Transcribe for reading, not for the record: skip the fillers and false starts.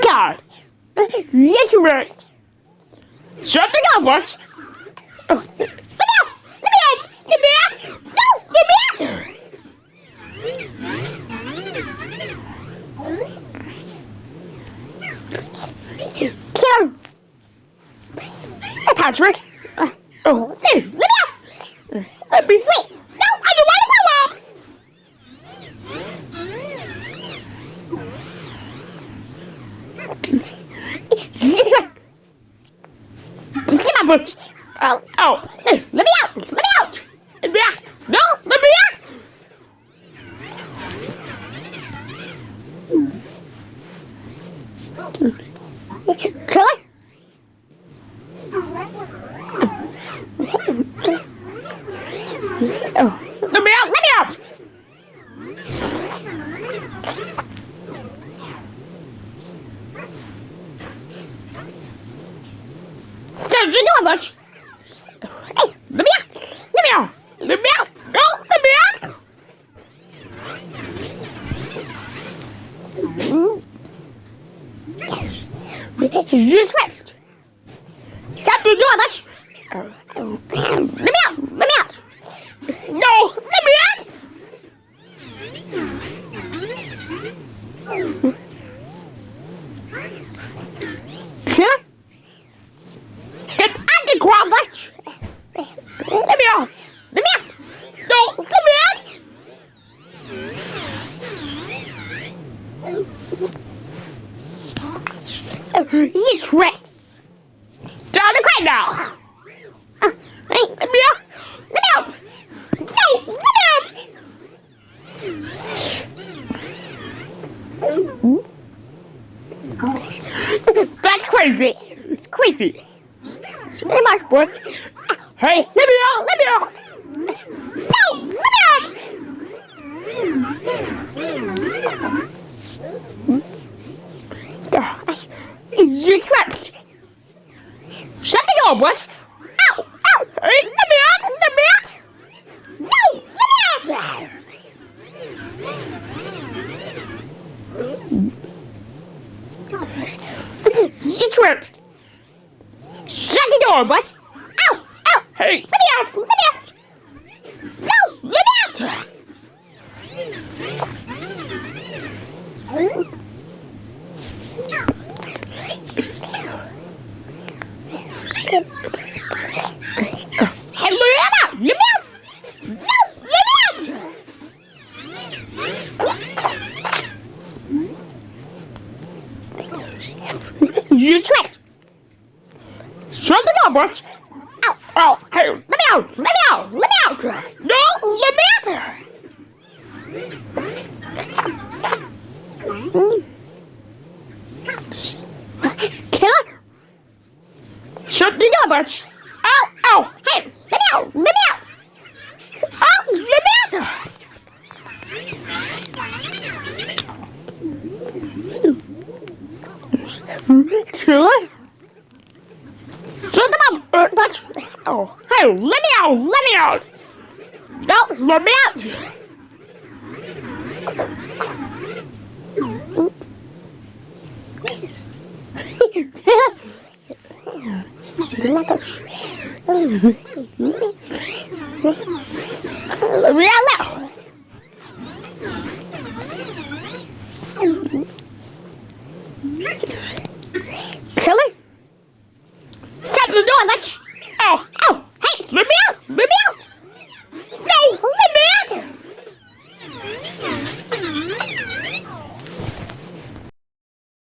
God. Yes, you're right. Shut the door, boss. Oh, let me out! Let me out! Let me out! No! Let me out! Kill him! Hey, Patrick! Oh, let me out! Let me free! No! I don't want to go out! Just get my bush! Oh! Let me out! Let me out! Let me out! No! Let me out! Killer? Oh, let me out! Let me out! Stop the door, Bush! Hey, let me out! Let me out! Let me out! No! Let me out! You sweat! Shut the door, Bush! Let me out! Let me out! No! Let me out! Killer? Get out the ground, Bush! Let me out! Let me out! No! Let me out! He's right! Down the ground now! Hey, let me out! Let me out! No! Let me out! That's crazy! It's crazy! Hey, my boy! Hey, let me out! Let me out! No! Let me out! You trapped! Shut the door, boys! Ow! Ow! Hey, let me out! Let me out! No! Let me out! You trapped! Shut the door, boys! Ow! Ow! Hey! Let me out! Let me out! No! Let me out! Hey, let me out! Let me out! No! Let me out! You tricked! Shut the door, boys! Ow! Oh! Hey! Let me out! Let me out! Let me out! No! Let me out! Killer? Shut the door, boys! Ow! Ow! Hey! Let me out! Let me out! Oh! Let me out! Killer? Shut them up, boys! Oh! Hey! Let me out! Let me out! No! Let me out! Let me out now! Killer? Shut the door, let's... Oh!